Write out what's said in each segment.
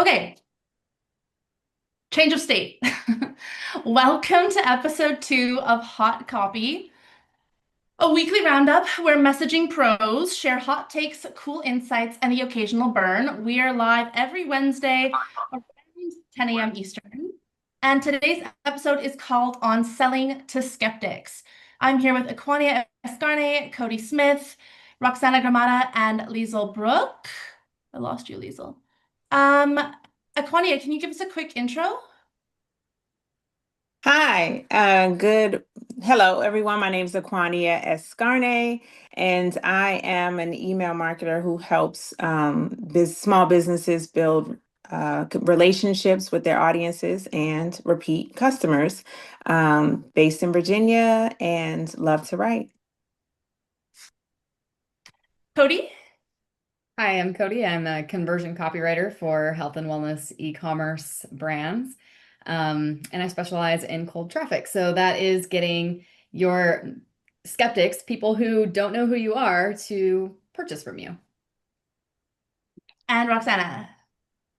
Okay, change of state. Welcome to episode 2 of Hot Copy, a weekly roundup where messaging pros share hot takes, cool insights, and the occasional burn. We are live every Wednesday around 10 a.m. Eastern. And today's episode is called On Selling to Skeptics. I'm here with Acquania Escarne, Codi Smith, Roxana Gramada, and Liesl Brook. I lost you, Liesl. Acquania, can you give us a quick intro? Hi, hello everyone. My name is Acquania Escarne, and I am an email marketer who helps small businesses build relationships with their audiences and repeat customers. Based in Virginia and love to write. Codi? Hi, I'm Codi. I'm a conversion copywriter for health and wellness e-commerce brands. And I specialize in cold traffic. So that is getting your skeptics, people who don't know who you are, to purchase from you. And Roxana.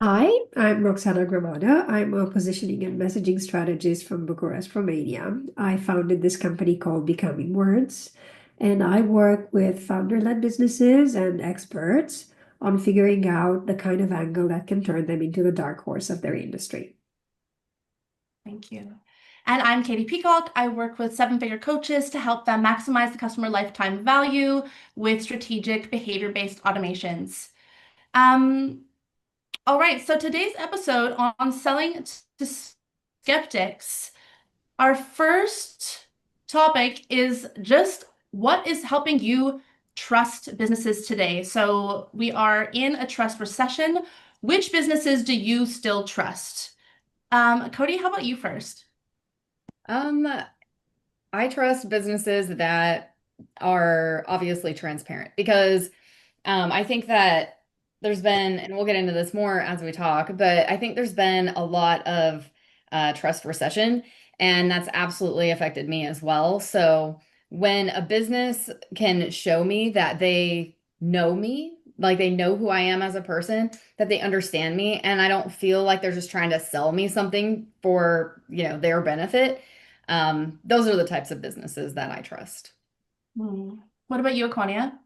Hi, I'm Roxana Gramada. I'm a positioning and messaging strategist from Bucharest, Romania. I founded this company called Becoming Words, and I work with founder-led businesses and experts on figuring out the kind of angle that can turn them into the dark horse of their industry. Thank you. And I'm Katie Peacock. I work with seven-figure coaches to help them maximize the customer lifetime value with strategic behavior-based automations. All right, so today's episode on selling to skeptics, our first topic is just what is helping you trust businesses today. So we are in a trust recession. Which businesses do you still trust? Codi, how about you first? I trust businesses that are obviously transparent because I think that there's been, and we'll get into this more as we talk, but I think there's been a lot of trust recession, and that's absolutely affected me as well. So when a business can show me that they know me, like they know who I am as a person, that they understand me, and I don't feel like they're just trying to sell me something for, their benefit, those are the types of businesses that I trust. What about you, Acquania?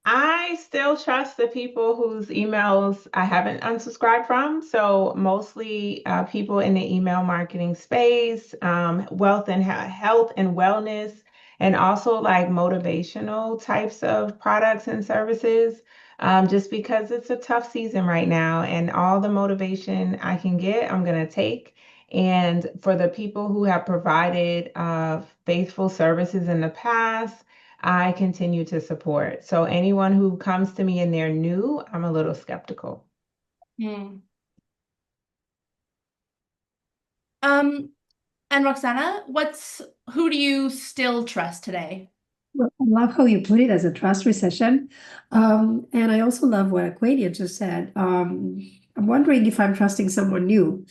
I still trust the people whose emails I haven't unsubscribed from. So mostly people in the email marketing space, wealth and health and wellness, and also like motivational types of products and services. Just because it's a tough season right now, and all the motivation I can get, I'm gonna take. And for the people who have provided faithful services in the past, I continue to support. So anyone who comes to me and they're new, I'm a little skeptical. Hmm. And Roxana, who do you still trust today? Well, I love how you put it as a trust recession. And I also love what Acquania just said. I'm wondering if I'm trusting someone new.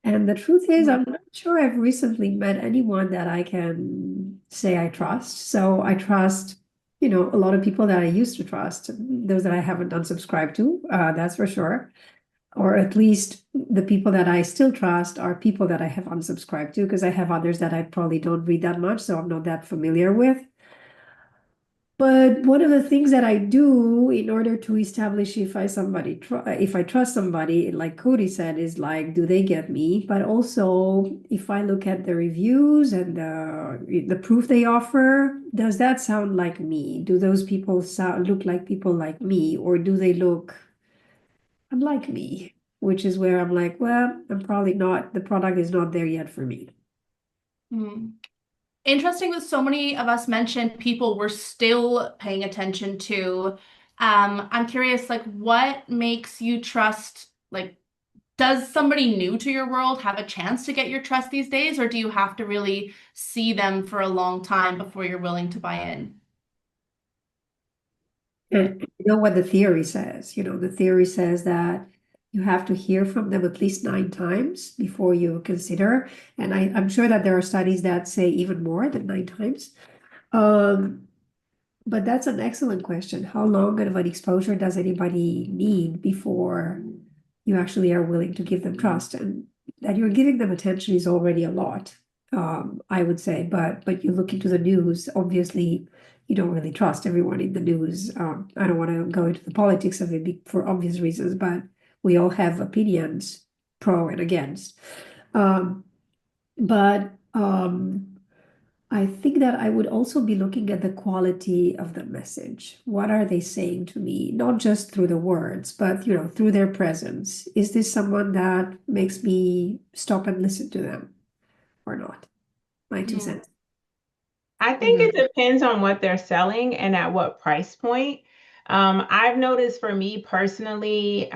And the truth is, I'm not sure I've recently met anyone that I can say I trust. So I trust, a lot of people that I used to trust, those that I haven't unsubscribed to, that's for sure. Or at least the people that I still trust are people that I have unsubscribed to, because I have others that I probably don't read that much, so I'm not that familiar with. But one of the things that I do in order to establish if I trust somebody, like Codi said, is like, do they get me? But also, if I look at the reviews and the proof they offer, does that sound like me? Do those people look like people like me, or do they look unlike me? Which is where I'm like, well, I'm probably not. The product is not there yet for me. Hmm. Interesting that so many of us mentioned people we're still paying attention to. I'm curious, like, what makes you trust, like, does somebody new to your world have a chance to get your trust these days, or do you have to really see them for a long time before you're willing to buy in? And you know what the theory says? The theory says that you have to hear from them at least 9 times before you consider. And I'm sure that there are studies that say even more than 9 times. Um, but that's an excellent question. How long of an exposure does anybody need before you actually are willing to give them trust? And that you're giving them attention is already a lot, I would say. But you look into the news, obviously, you don't really trust everyone in the news. I don't want to go into the politics of it for obvious reasons, but we all have opinions, pro and against. But I think that I would also be looking at the quality of the message. What are they saying to me? Not just through the words, but through their presence. Is this someone that makes me stop and listen to them or not? My two Mm. cents. I think it depends on what they're selling and at what price point. I've noticed for me personally,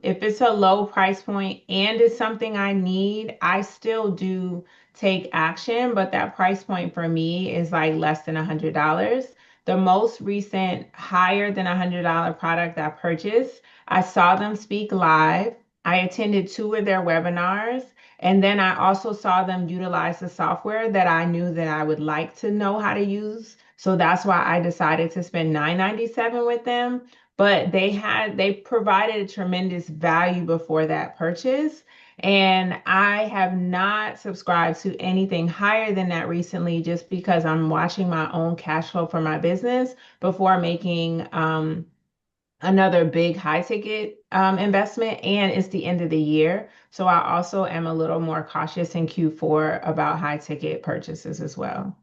if it's a low price point and it's something I need, I still do take action, but that price point for me is like less than $100. The most recent higher than $100 product I purchased, I saw them speak live. I attended 2 of their webinars. And then I also saw them utilize the software that I knew that I would like to know how to use. So that's why I decided to spend $9.97 with them. But they provided a tremendous value before that purchase. And I have not subscribed to anything higher than that recently just because I'm watching my own cash flow for my business before making another big high ticket investment, and it's the end of the year. So I also am a little more cautious in Q4 about high ticket purchases as well.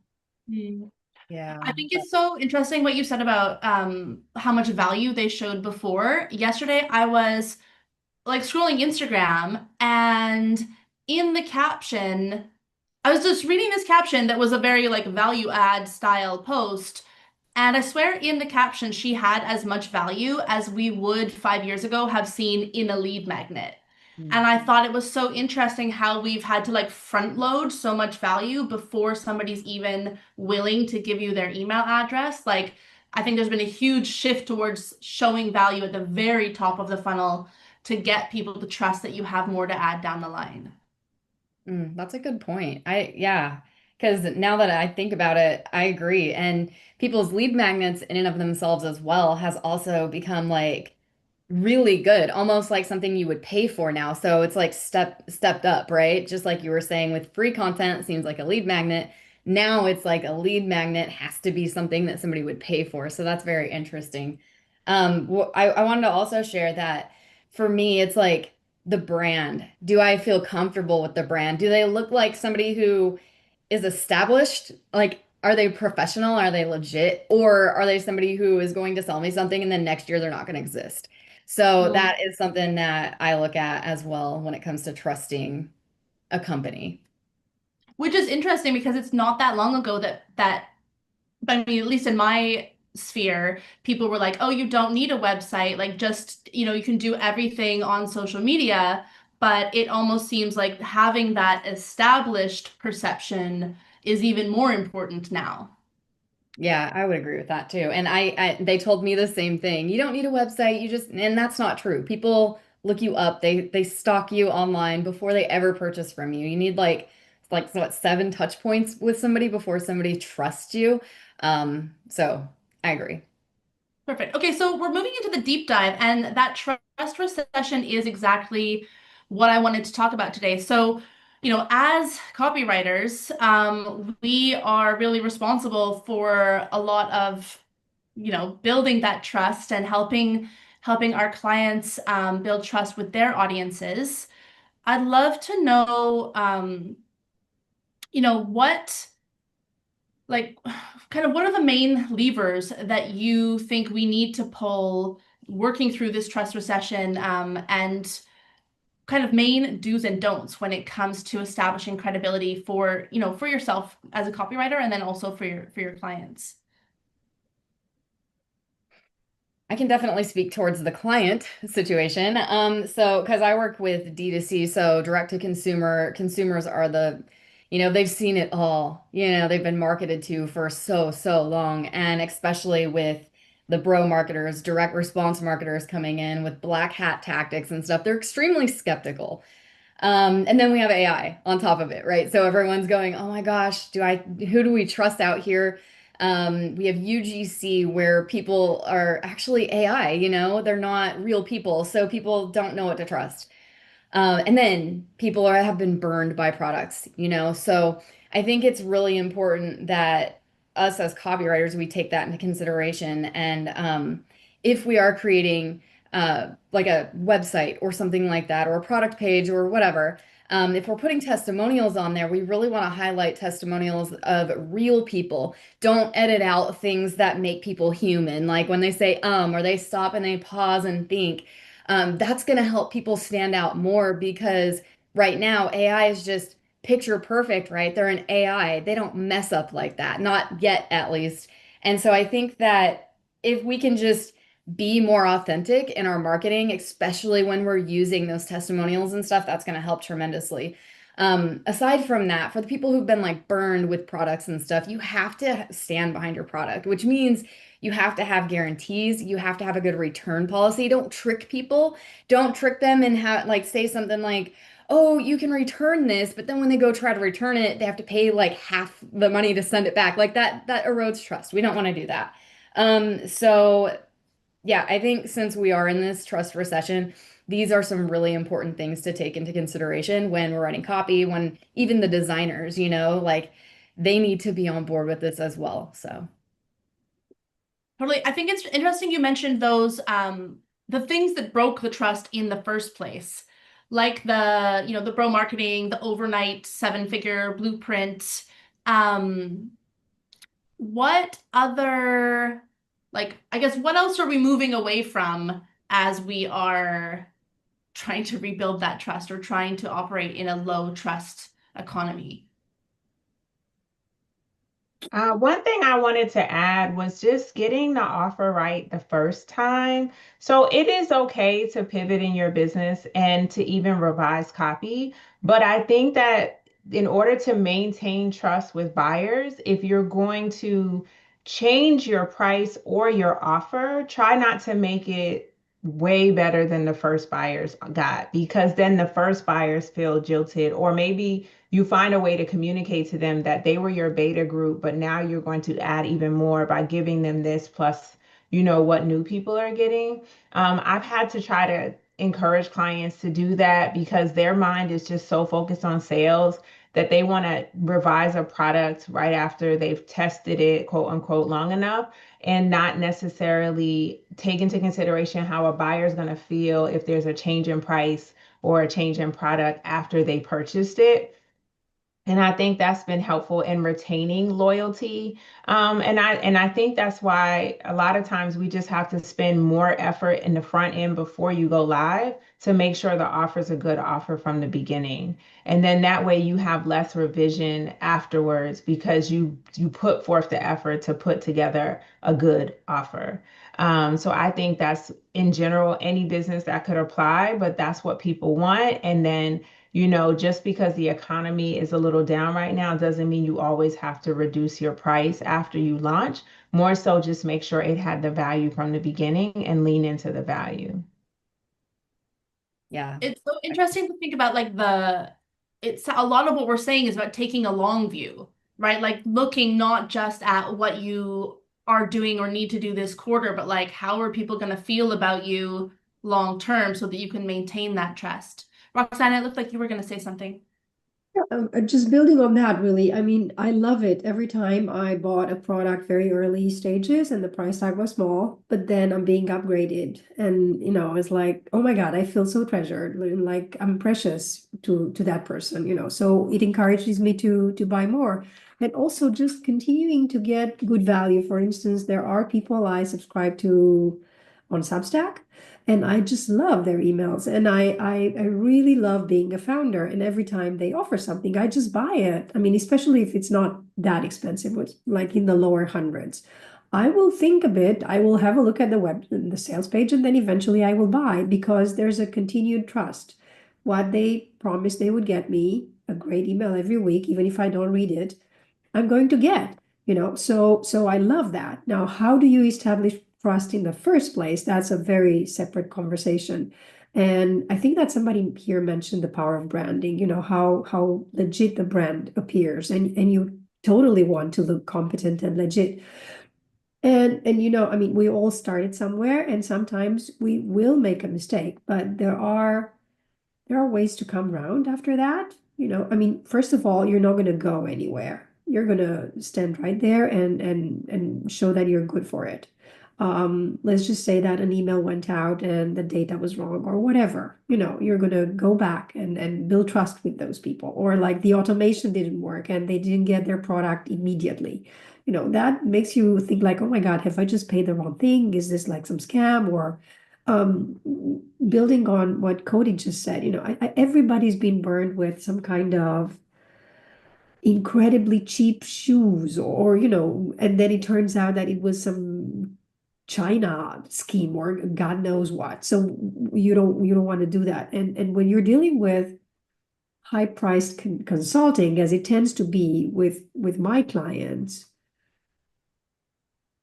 Mm. Yeah. I think it's so interesting what you said about how much value they showed before. Yesterday, I was like scrolling Instagram, and in the caption, I was just reading this caption that was a very like value add style post. And I swear in the caption, she had as much value as we would 5 years ago have seen in a lead magnet. And I thought it was so interesting how we've had to like front load so much value before somebody's even willing to give you their email address. Like, I think there's been a huge shift towards showing value at the very top of the funnel to get people to trust that you have more to add down the line. That's a good point. Yeah, because now that I think about it, I agree. And people's lead magnets in and of themselves as well has also become like really good, almost like something you would pay for now. So it's like stepped up, right? Just like you were saying with free content, it seems like a lead magnet. Now it's like a lead magnet has to be something that somebody would pay for. So that's very interesting. I wanted to also share that for me, it's like the brand. Do I feel comfortable with the brand? Do they look like somebody who is established? Like, are they professional? Are they legit? Or are they somebody who is going to sell me something and then next year they're not going to exist? So Mm. that is something that I look at as well when it comes to trusting a company. Which is interesting because it's not that long ago that I mean, at least in my sphere, people were like, "Oh, you don't need a website. Like, just, you can do everything on social media." But it almost seems like having that established perception is even more important now. Yeah, I would agree with that too. And they told me the same thing. You don't need a website. And that's not true. People look you up. They stalk you online before they ever purchase from you. You need like what, 7 touch points with somebody before somebody trusts you. So I agree. Perfect. Okay, so we're moving into the deep dive, and that trust recession is exactly what I wanted to talk about today. So, as copywriters, we are really responsible for a lot of, building that trust and helping our clients build trust with their audiences. I'd love to know, what like kind of what are the main levers that you think we need to pull working through this trust recession, and kind of main do's and don'ts when it comes to establishing credibility for yourself as a copywriter and then also for your clients. I can definitely speak towards the client situation. So because I work with D2C, so direct to consumer, consumers are they've seen it all. They've been marketed to for so long. And especially with the bro marketers, direct response marketers coming in with black hat tactics and stuff, they're extremely skeptical. And then we have AI on top of it, right? So everyone's going, oh my gosh, who do we trust out here? We have UGC where people are actually AI, they're not real people. So people don't know what to trust. And then people have been burned by products, So I think it's really important that us as copywriters, we take that into consideration. And if we are creating like a website or something like that, or a product page or whatever, if we're putting testimonials on there, we really want to highlight testimonials of real people. Don't edit out things that make people human, like when they say or they stop and they pause and think. That's going to help people stand out more because right now AI is just picture perfect, right? They're an AI. They don't mess up like that, not yet at least. And so I think that if we can just be more authentic in our marketing, especially when we're using those testimonials and stuff, that's going to help tremendously. Aside from that, for the people who've been like burned with products and stuff, you have to stand behind your product, which means you have to have guarantees. You have to have a good return policy. Don't trick people. Don't trick them and have like say something like, "Oh, you can return this," but then when they go try to return it, they have to pay like half the money to send it back. Like that erodes trust. We don't want to do that. So yeah, I think since we are in this trust recession, these are some really important things to take into consideration when we're writing copy, when even the designers, like they need to be on board with this as well. So Totally. I think it's interesting you mentioned those the things that broke the trust in the first place. Like the bro marketing, the overnight seven-figure blueprint. Um, what other, like, I guess, what else are we moving away from as we are trying to rebuild that trust or trying to operate in a low trust economy? One thing I wanted to add was just getting the offer right the first time. So it is okay to pivot in your business and to even revise copy. But I think that in order to maintain trust with buyers, if you're going to change your price or your offer, try not to make it way better than the first buyers got, because then the first buyers feel jilted, or maybe you find a way to communicate to them that they were your beta group, but now you're going to add even more by giving them this plus, what new people are getting. I've had to try to encourage clients to do that because their mind is just so focused on sales that they want to revise a product right after they've tested it, quote unquote, long enough, and not necessarily take into consideration how a buyer is going to feel if there's a change in price or a change in product after they purchased it. And I think that's been helpful in retaining loyalty. And I think that's why a lot of times we just have to spend more effort in the front end before you go live to make sure the offer is a good offer from the beginning. And then that way you have less revision afterwards because you put forth the effort to put together a good offer. So I think that's in general any business that could apply, but that's what people want. And then just because the economy is a little down right now doesn't mean you always have to reduce your price after you launch. More so, just make sure it had the value from the beginning and lean into the value. yeah. It's so interesting to think about it's a lot of what we're saying is about taking a long view, right? Like looking not just at what you are doing or need to do this quarter, but like how are people going to feel about you long term so that you can maintain that trust. Roxana, it looked like you were going to say something. Just building on that, really. I mean, I love it every time I bought a product very early stages and the price tag was small, but then I'm being upgraded. And, it's like, oh my God, I feel so treasured. Like I'm precious to that person. So it encourages me to buy more. And also just continuing to get good value. For instance, there are people I subscribe to on Substack. And I just love their emails. And I really love being a founder. And every time they offer something, I just buy it. I mean, especially if it's not that expensive, it's like in the lower hundreds. I will think a bit. I will have a look at the sales page, and then eventually I will buy because there's a continued trust. What they promised they would get me, a great email every week, even if I don't read it, I'm going to get, so I love that. Now, how do you establish trust in the first place? That's a very separate conversation. And I think that somebody here mentioned the power of branding, how legit the brand appears. And you totally want to look competent and legit. And I mean, we all started somewhere, and sometimes we will make a mistake, but there are ways to come around after that. I mean, first of all, you're not going to go anywhere. You're going to stand right there and show that you're good for it. Let's just say that an email went out and the data was wrong or whatever. You're going to go back and build trust with those people. Or like the automation didn't work and they didn't get their product immediately. That makes you think like, oh my God, have I just paid the wrong thing? Is this like some scam? Or um, building on what Cody just said, everybody's been burned with some kind of incredibly cheap shoes, or and then it turns out that it was some China scheme or God knows what. So you don't want to do that. And when you're dealing with high priced consulting, as it tends to be with my clients,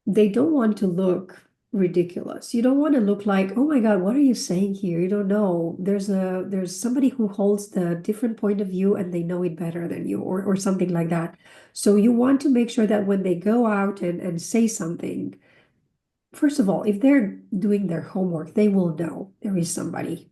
they don't want to look ridiculous. You don't want to look like, oh my God, what are you saying here? You don't know. There's somebody who holds the different point of view and they know it better than you, or something like that. So you want to make sure that when they go out and say something, first of all, if they're doing their homework, they will know there is somebody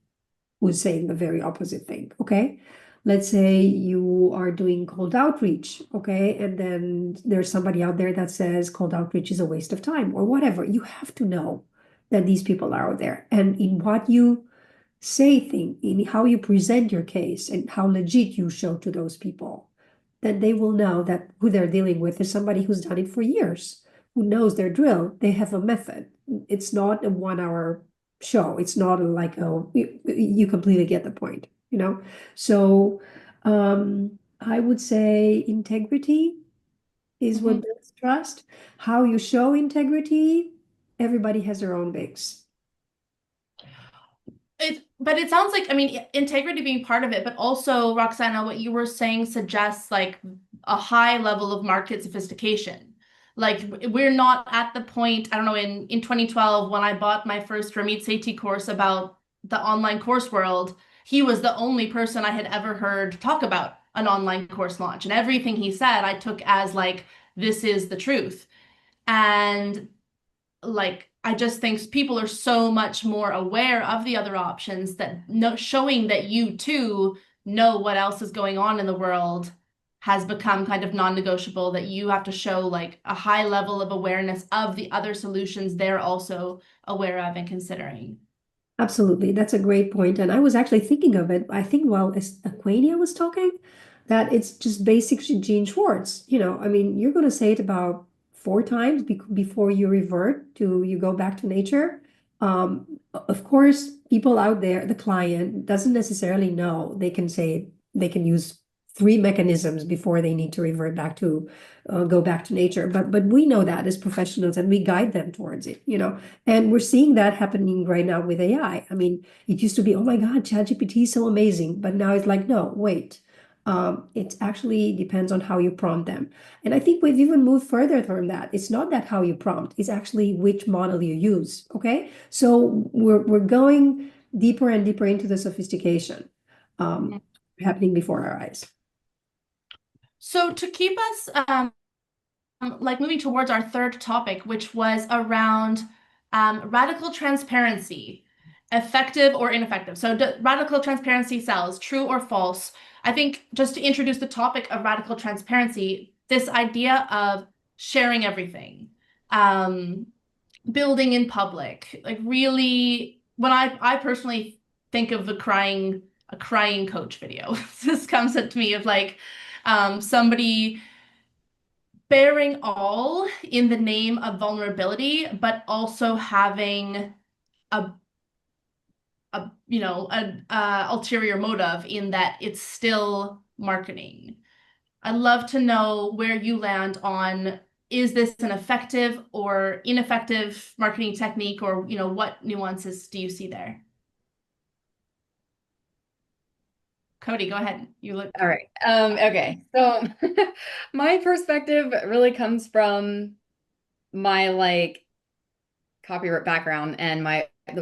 who's saying the very opposite thing. Okay. Let's say you are doing cold outreach. Okay. And then there's somebody out there that says cold outreach is a waste of time or whatever. You have to know that these people are out there, and in what you say, in how you present your case and how legit you show to those people, then they will know that who they're dealing with is somebody who's done it for years, who knows their drill. They have a method. It's not a 1 hour show. It's not like, oh, you completely get the point. So I would say integrity is what builds trust. How you show integrity, everybody has their own mix. But it sounds like, I mean, integrity being part of it, but also, Roxana, what you were saying suggests like a high level of market sophistication. Like we're not at the point, I don't know, in 2012, when I bought my first Ramit Sethi course about the online course world, he was the only person I had ever heard talk about an online course launch. And everything he said, I took as like, this is the truth. And like I just think people are so much more aware of the other options that showing that you too know what else is going on in the world has become kind of non-negotiable, that you have to show like a high level of awareness of the other solutions they're also aware of and considering. Absolutely. That's a great point. And I was actually thinking of it, I think while Acquania was talking, that it's just basic Gene Schwartz. I mean, you're going to say it about 4 times before you revert to, you go back to nature. Of course, people out there, the client doesn't necessarily know. They can use 3 mechanisms before they need to revert back to, go back to nature. But we know that as professionals, and we guide them towards it. And we're seeing that happening right now with AI. I mean, it used to be, oh my God, ChatGPT is so amazing. But now it's like, no, wait. It actually depends on how you prompt them. And I think we've even moved further from that. It's not that how you prompt, it's actually which model you use. Okay. So we're going deeper and deeper into the sophistication happening before our eyes. So to keep us like moving towards our third topic, which was around radical transparency, effective or ineffective. So radical transparency sells, true or false. I think just to introduce the topic of radical transparency, this idea of sharing everything, building in public, like really, when I personally think of a crying coach video, this comes to me of like somebody bearing all in the name of vulnerability, but also having a ulterior motive in that it's still marketing. I'd love to know where you land on, is this an effective or ineffective marketing technique, or what nuances do you see there? Cody, go ahead. You look. All right. Okay. So my perspective really comes from my like copyright background and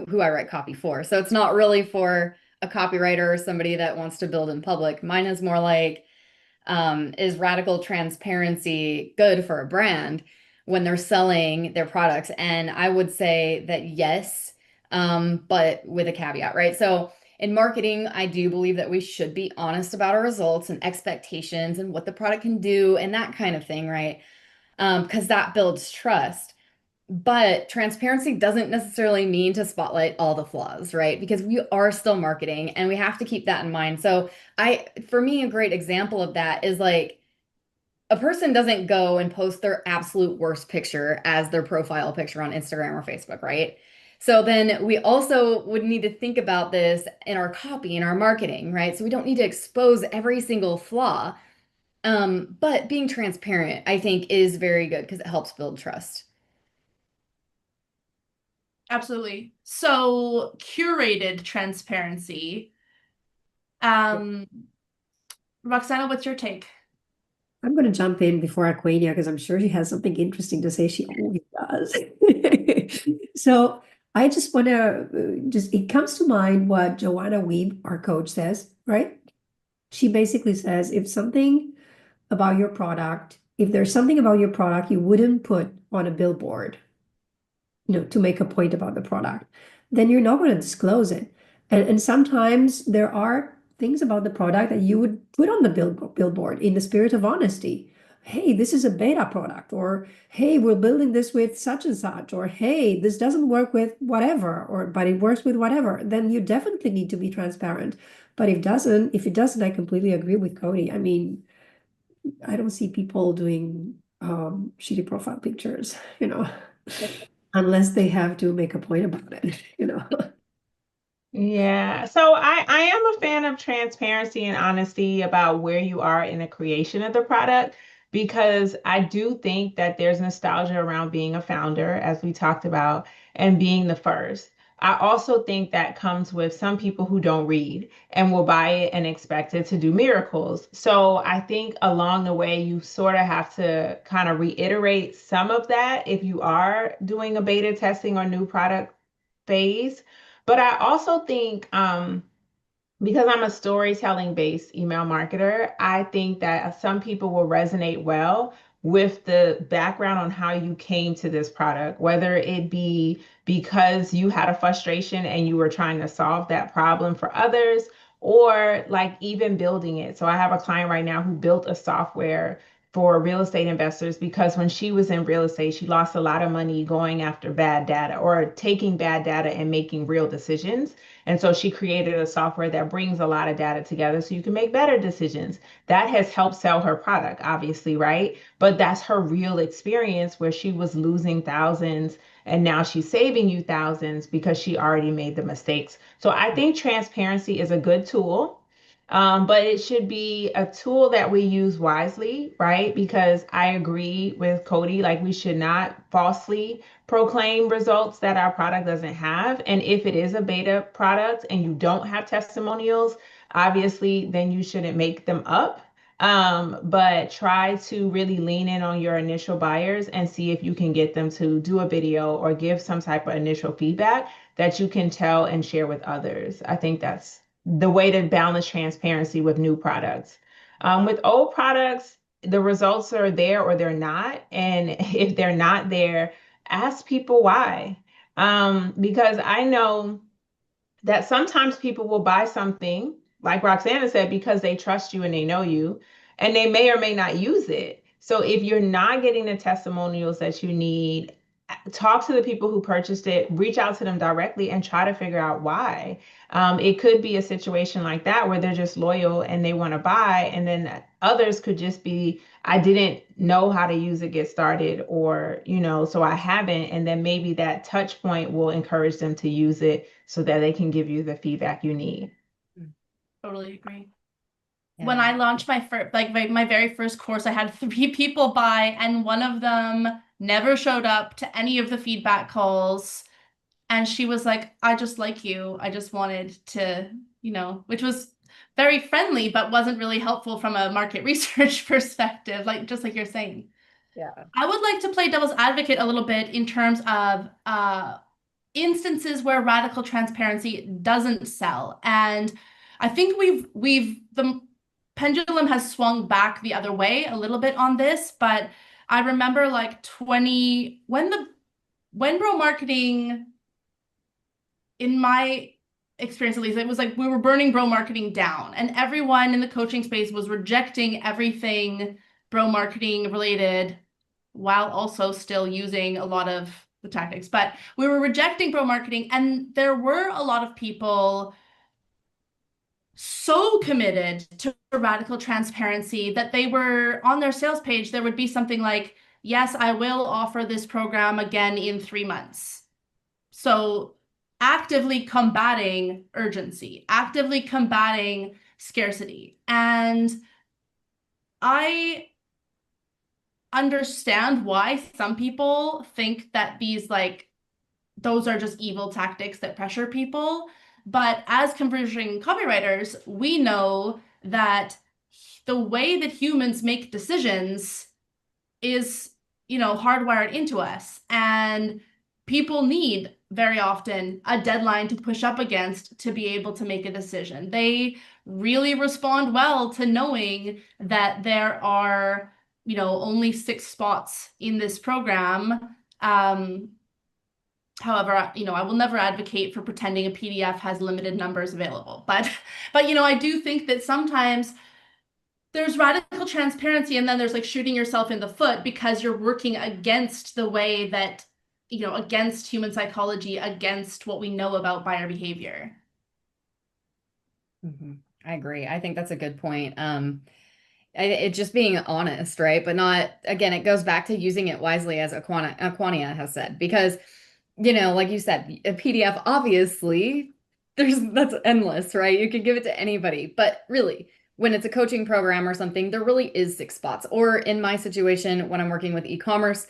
who I write copy for. So it's not really for a copywriter or somebody that wants to build in public. Mine is more like Is radical transparency good for a brand when they're selling their products? And I would say that yes, but with a caveat, right? So in marketing, I do believe that we should be honest about our results and expectations and what the product can do and that kind of thing, right? Because that builds trust. But transparency doesn't necessarily mean to spotlight all the flaws, right? Because we are still marketing and we have to keep that in mind. So for me, a great example of that is like a person doesn't go and post their absolute worst picture as their profile picture on Instagram or Facebook, right? So then we also would need to think about this in our copy, in our marketing, right? So we don't need to expose every single flaw. But being transparent, I think, is very good because it helps build trust. Absolutely. So curated transparency. Um, Roxana, what's your take? I'm going to jump in before Acquania because I'm sure she has something interesting to say. She always does. So I just want to it comes to mind what Joanna Weeb, our coach, says, right? She basically says if there's something about your product you wouldn't put on a billboard, to make a point about the product, then you're not going to disclose it. And sometimes there are things about the product that you would put on the billboard in the spirit of honesty. Hey, this is a beta product, or hey, we're building this with such and such, or hey, this doesn't work with whatever, or but it works with whatever. Then you definitely need to be transparent. But if it doesn't, I completely agree with Cody. I mean, I don't see people doing shitty profile pictures, unless they have to make a point about it. Yeah, so I am a fan of transparency and honesty about where you are in the creation of the product because I do think that there's nostalgia around being a founder, as we talked about, and being the first. I also think that comes with some people who don't read and will buy it and expect it to do miracles. So I think along the way, you sort of have to kind of reiterate some of that if you are doing a beta testing or new product phase. But I also think because I'm a storytelling based email marketer, I think that some people will resonate well with the background on how you came to this product, whether it be because you had a frustration and you were trying to solve that problem for others, or like even building it. So I have a client right now who built a software for real estate investors because when she was in real estate, she lost a lot of money going after bad data or taking bad data and making real decisions. And so she created a software that brings a lot of data together so you can make better decisions. That has helped sell her product, obviously, right? But that's her real experience where she was losing thousands and now she's saving you thousands because she already made the mistakes. So I think transparency is a good tool. But it should be a tool that we use wisely, right? Because I agree with Cody, like we should not falsely proclaim results that our product doesn't have. And if it is a beta product and you don't have testimonials, obviously, then you shouldn't make them up. But try to really lean in on your initial buyers and see if you can get them to do a video or give some type of initial feedback that you can tell and share with others. I think that's the way to balance transparency with new products. With old products, the results are there or they're not. And if they're not there, ask people why. Because I know that sometimes people will buy something, like Roxana said, because they trust you and they know you, and they may or may not use it. So if you're not getting the testimonials that you need, talk to the people who purchased it, reach out to them directly and try to figure out why. It could be a situation like that where they're just loyal and they want to buy, and then others could just be, I didn't know how to use it, get started, or, so I haven't. And then maybe that touch point will encourage them to use it so that they can give you the feedback you need. Totally agree. Yeah. When I launched my very first course, I had 3 people buy, and one of them never showed up to any of the feedback calls. And she was like, I just like you. I just wanted to, which was very friendly, but wasn't really helpful from a market research perspective, just like you're saying. Yeah. I would like to play devil's advocate a little bit in terms of instances where radical transparency doesn't sell. And I think pendulum has swung back the other way a little bit on this, but I remember like when bro marketing, in my experience at least, it was like we were burning bro marketing down, and everyone in the coaching space was rejecting everything bro marketing related while also still using a lot of the tactics. But we were rejecting bro marketing, and there were a lot of people so committed to radical transparency that they were on their sales page, there would be something like, yes, I will offer this program again in 3 months. So actively combating urgency, actively combating scarcity. And I understand why some people think that those are just evil tactics that pressure people. But as conversion copywriters, we know that the way that humans make decisions is, hardwired into us. And people need very often a deadline to push up against to be able to make a decision. They really respond well to knowing that there are, only 6 spots in this program. However, I will never advocate for pretending a PDF has limited numbers available. But I do think that sometimes there's radical transparency, and then there's like shooting yourself in the foot because you're working against the way that, against human psychology, against what we know about buyer behavior. I agree. I think that's a good point. It just being honest, right? But not, again, it goes back to using it wisely, as Acquania has said, because, like you said, a PDF, obviously, that's endless, right? You can give it to anybody, but really, when it's a coaching program or something, there really is 6 spots. Or in my situation, when I'm working with e-commerce,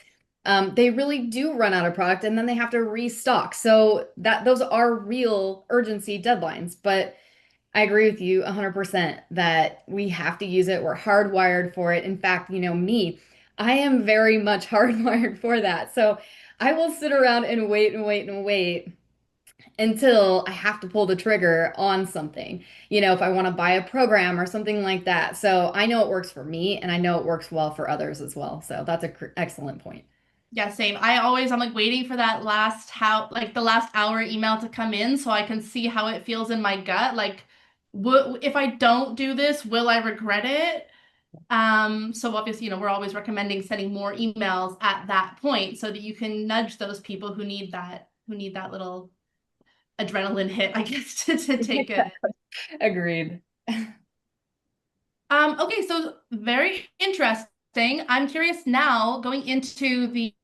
they really do run out of product and then they have to restock. So those are real urgency deadlines, but I agree with you 100% that we have to use it. We're hardwired for it. In fact, me, I am very much hardwired for that. So I will sit around and wait and wait and wait until I have to pull the trigger on something, if I want to buy a program or something like that. So I know it works for me, and I know it works well for others as well. So that's an excellent point. Yeah, same. I'm like waiting for that the last hour email to come in so I can see how it feels in my gut. Like, if I don't do this, will I regret it? So obviously, we're always recommending sending more emails at that point so that you can nudge those people who need that little adrenaline hit, I guess, to take it. Agreed. Okay, so very interesting. I'm curious now, going into the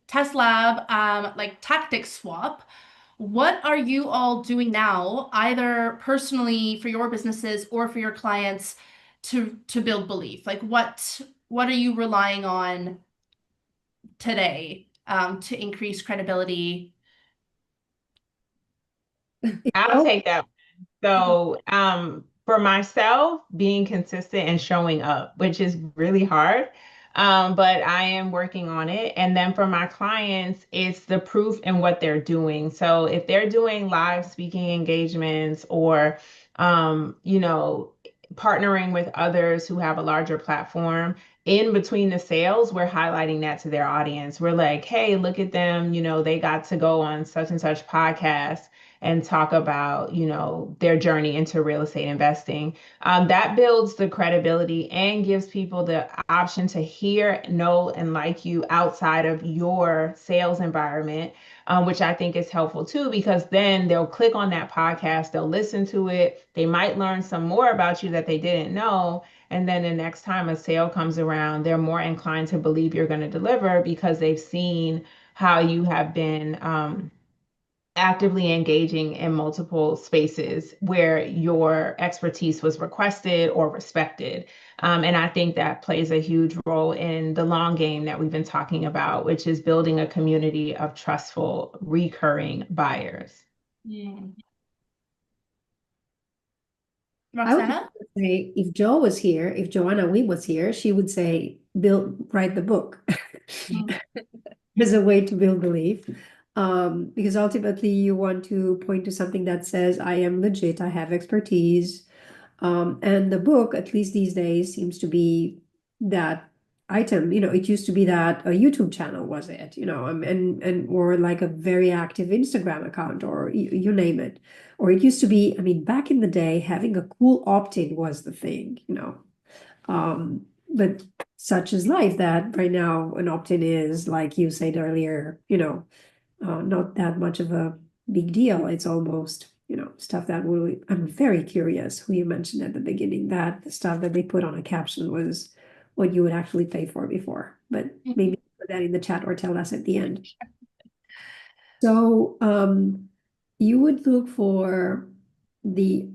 test lab, like tactic swap, what are you all doing now, either personally for your businesses or for your clients, to build belief? Like what are you relying on today, to increase credibility? I'll take that. So, for myself, being consistent and showing up, which is really hard, but I am working on it. And then for my clients, it's the proof in what they're doing. So if they're doing live speaking engagements or, partnering with others who have a larger platform, in between the sales, we're highlighting that to their audience. We're like, hey, look at them, they got to go on such and such podcast and talk about, their journey into real estate investing. That builds the credibility and gives people the option to hear, know, and like you outside of your sales environment, which I think is helpful too, because then they'll click on that podcast, they'll listen to it, they might learn some more about you that they didn't know. And then the next time a sale comes around, they're more inclined to believe you're going to deliver because they've seen how you have been actively engaging in multiple spaces where your expertise was requested or respected. And I think that plays a huge role in the long game that we've been talking about, which is building a community of trustful, recurring buyers. Mm. I would Roxana? say if Joanna Wee was here, she would say, write the book. As a way to build belief. Because ultimately you want to point to something that says, I am legit, I have expertise, And the book, at least these days, seems to be that item. It used to be that a YouTube channel was it, and or like a very active Instagram account, or you name it. Or it used to be, I mean, back in the day, having a cool opt-in was the thing. But such is life that right now an opt-in is, like you said earlier, not that much of a big deal. It's almost, stuff that I'm very curious who you mentioned at the beginning, that the stuff that they put on a caption was what you would actually pay for before. But maybe put that in the chat or tell us at the end. So you would look for the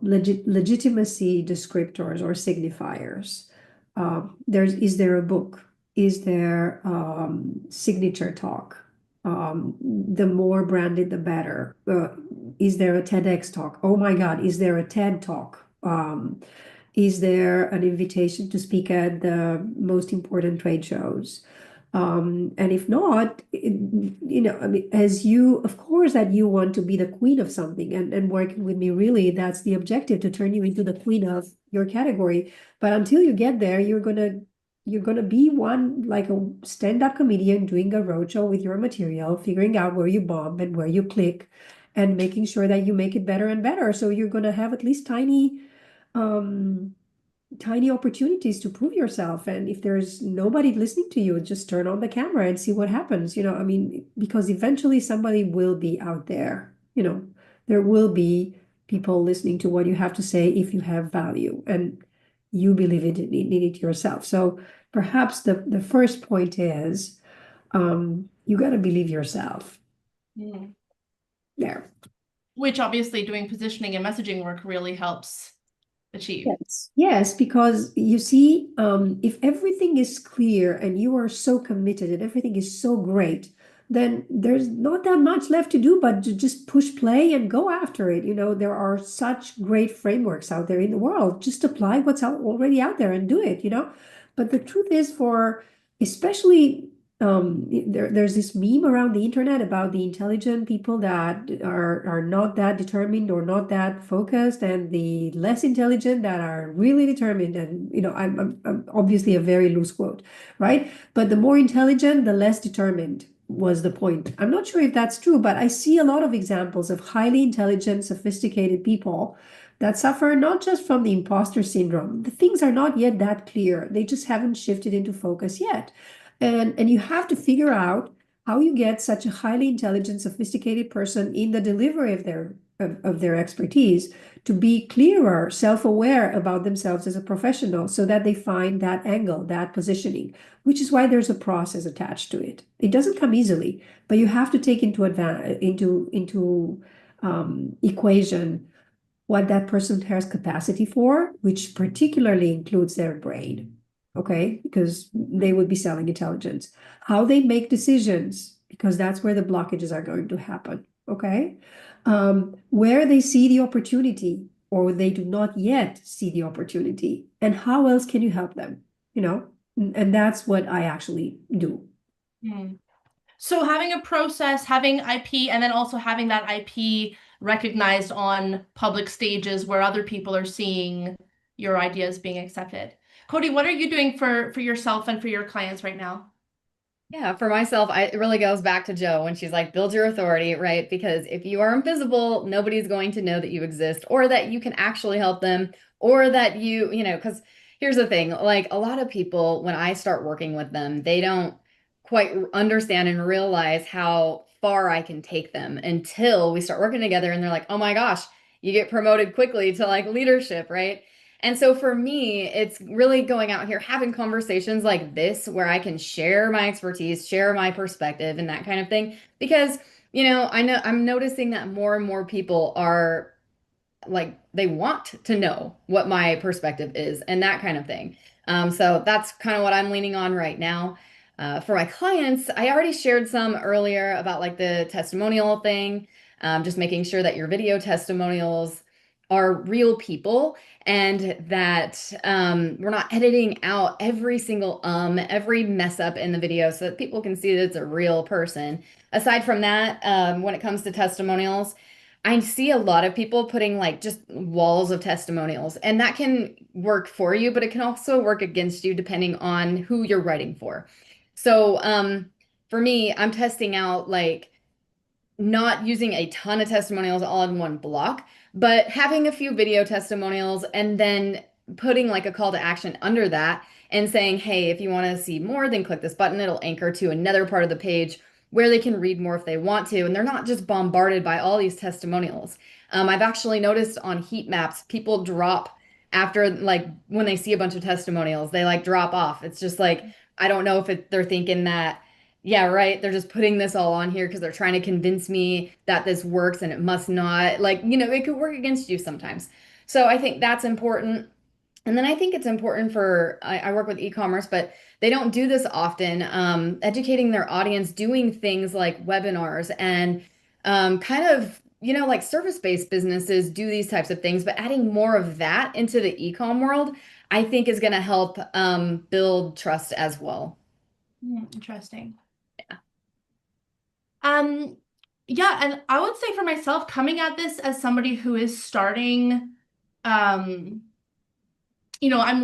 legitimacy descriptors or signifiers. Is there a book? Is there signature talk? The more branded, the better. Is there a TEDx talk? Oh my God, is there a TED talk? Is there an invitation to speak at the most important trade shows? And if not, I mean, of course, that you want to be the queen of something, and working with me, really, that's the objective, to turn you into the queen of your category. But until you get there, you're gonna be one, like a stand-up comedian doing a roadshow with your material, figuring out where you bomb and where you click, and making sure that you make it better and better. So you're gonna have at least tiny opportunities to prove yourself. And if there's nobody listening to you, just turn on the camera and see what happens. I mean, because eventually somebody will be out there. There will be people listening to what you have to say if you have value and you believe in it yourself. So perhaps the first point is, you got to believe yourself. There. Which obviously doing positioning and messaging work really helps achieve. Yes, because you see, if everything is clear and you are so committed and everything is so great, then there's not that much left to do but to just push play and go after it. There are such great frameworks out there in the world. Just apply what's already out there and do it. But the truth is, for especially there's this meme around the internet about the intelligent people that are not that determined or not that focused, and the less intelligent that are really determined. And I'm obviously a very loose quote, right? But the more intelligent, the less determined was the point. I'm not sure if that's true, but I see a lot of examples of highly intelligent, sophisticated people that suffer not just from the imposter syndrome. The things are not yet that clear. They just haven't shifted into focus yet. And you have to figure out how you get such a highly intelligent, sophisticated person in the delivery of their expertise to be clearer, self-aware about themselves as a professional, so that they find that angle, that positioning, which is why there's a process attached to it. It doesn't come easily, but you have to take into equation what that person has capacity for, which particularly includes their brain. Okay, because they would be selling intelligence. How they make decisions, because that's where the blockages are going to happen. Okay, where they see the opportunity or they do not yet see the opportunity, and how else can you help them? And that's what I actually do. So having a process, having IP, and then also having that IP recognized on public stages where other people are seeing your ideas being accepted. Codi, what are you doing for yourself and for your clients right now? Yeah, for myself, it really goes back to Joe when she's like, build your authority, right? Because if you are invisible, nobody's going to know that you exist, or that you can actually help them, or that because here's the thing, like a lot of people, when I start working with them, they don't quite understand and realize how far I can take them until we start working together and they're like, oh my gosh, you get promoted quickly to like leadership, right? And so for me, it's really going out here, having conversations like this where I can share my expertise, share my perspective and that kind of thing. Because, I know I'm noticing that more and more people are like, they want to know what my perspective is and that kind of thing. So that's kind of what I'm leaning on right now. For my clients, I already shared some earlier about like the testimonial thing, just making sure that your video testimonials are real people and that we're not editing out every single every mess up in the video so that people can see that it's a real person. Aside from that, when it comes to testimonials, I see a lot of people putting like just walls of testimonials, and that can work for you, but it can also work against you depending on who you're writing for. So, for me, I'm testing out like not using a ton of testimonials all in one block, but having a few video testimonials and then putting like a call to action under that and saying, hey, if you want to see more, then click this button. It'll anchor to another part of the page where they can read more if they want to. And they're not just bombarded by all these testimonials. I've actually noticed on heat maps, people drop after like when they see a bunch of testimonials, they like drop off. It's just like, I don't know if they're thinking that yeah, right. They're just putting this all on here because they're trying to convince me that this works and it must not. Like, it could work against you sometimes. So I think that's important. And then I think it's important for, I work with e-commerce, but they don't do this often, educating their audience, doing things like webinars and kind of, like service-based businesses do these types of things, but adding more of that into the e-com world, I think is going to help build trust as well. Interesting. Um, yeah, and I would say for myself, coming at this as somebody who is starting, I'm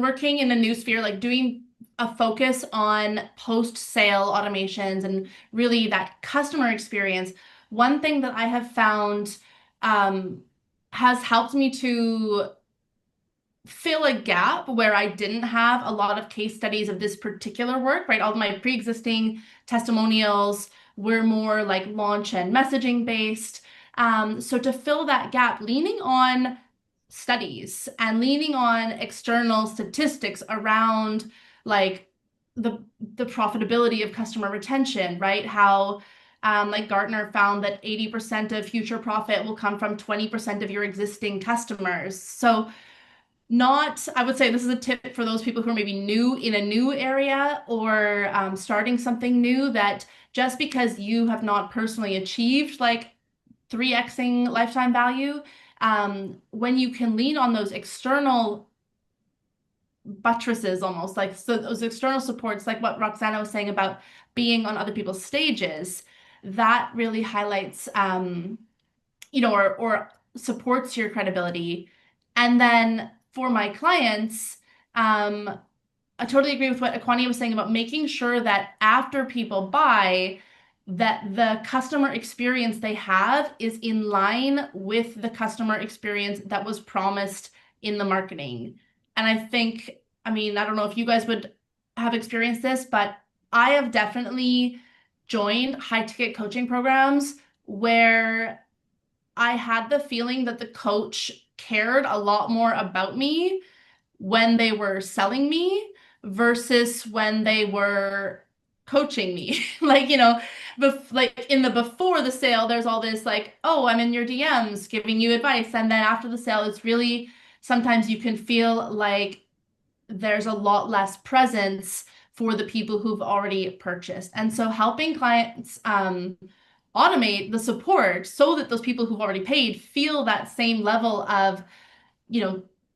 working in a new sphere, like doing a focus on post-sale automations and really that customer experience. One thing that I have found has helped me to fill a gap where I didn't have a lot of case studies of this particular work, right? All of my pre-existing testimonials were more like launch and messaging based. So to fill that gap, leaning on studies and leaning on external statistics around like the profitability of customer retention, right? How like Gartner found that 80% of future profit will come from 20% of your existing customers. So I would say this is a tip for those people who are maybe new in a new area or starting something new, that just because you have not personally achieved like 3xing lifetime value, when you can lean on those external buttresses almost like so those external supports, like what Roxana was saying about being on other people's stages, that really highlights or supports your credibility. And then for my clients, I totally agree with what Acquania was saying about making sure that after people buy, that the customer experience they have is in line with the customer experience that was promised in the marketing. And I don't know if you guys would have experienced this, but I have definitely joined high ticket coaching programs where I had the feeling that the coach cared a lot more about me when they were selling me versus when they were coaching me. Like, like in the before the sale, there's all this like, oh, I'm in your DMs giving you advice. And then after the sale, it's really sometimes you can feel like there's a lot less presence for the people who've already purchased. And so helping clients automate the support so that those people who've already paid feel that same level of,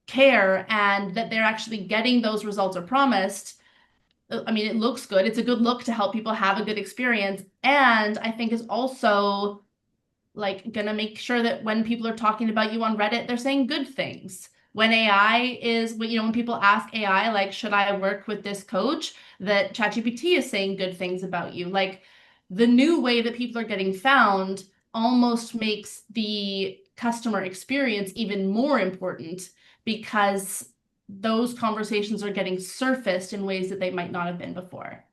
care and that they're actually getting those results are promised. I mean, it looks good. It's a good look to help people have a good experience. And I think is also like gonna make sure that when people are talking about you on Reddit, they're saying good things. When people ask AI, like, should I work with this coach, that ChatGPT is saying good things about you. Like the new way that people are getting found almost makes the customer experience even more important because those conversations are getting surfaced in ways that they might not have been before.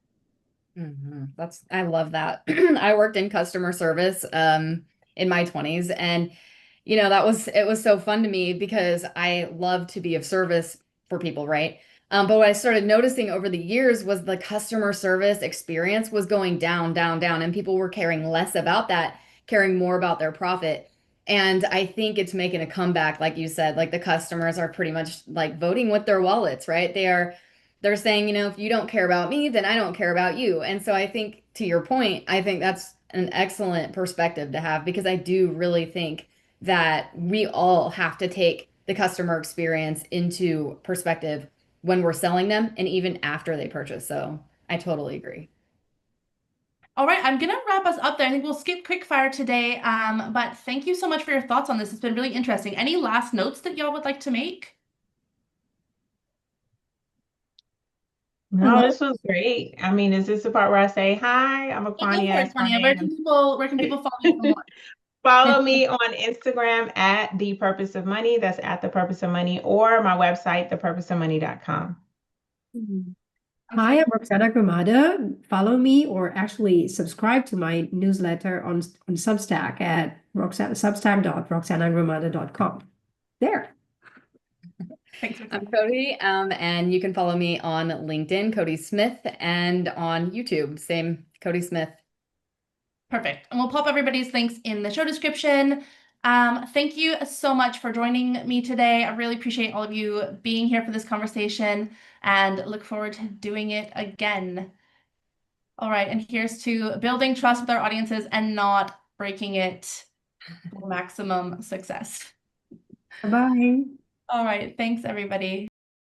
I love that. I worked in customer service in my 20s, and it was so fun to me because I love to be of service for people, right? But what I started noticing over the years was the customer service experience was going down, down, down, and people were caring less about that, caring more about their profit. And I think it's making a comeback, like you said, like the customers are pretty much like voting with their wallets, right? They're saying, if you don't care about me, then I don't care about you. And so I think to your point, I think that's an excellent perspective to have because I do really think that we all have to take the customer experience into perspective when we're selling them and even after they purchase. So I totally agree. All right, I'm gonna wrap us up there. I think we'll skip quick fire today. But thank you so much for your thoughts on this. It's been really interesting. Any last notes that y'all would like to make? No, this was great. I mean, is this the part where I say, hi, I'm Yeah, go for Acquania it, Sonia. Where can people follow you for more? Follow me on Instagram at The Purpose of Money. That's at The Purpose of Money, or my website, thepurposeofmoney.com. Hi, I'm Roxana Gramada. Follow me or actually subscribe to my newsletter on Substack at substack.roxanagramada.com. There. Thanks, I'm Roxana. Cody, and you can follow me on LinkedIn, Cody Smith, and on YouTube, same Cody Smith. Perfect. And we'll pop everybody's links in the show description. Thank you so much for joining me today. I really appreciate all of you being here for this conversation and look forward to doing it again. All right, and here's to building trust with our audiences and not breaking it for maximum success. Bye. All right, thanks everybody.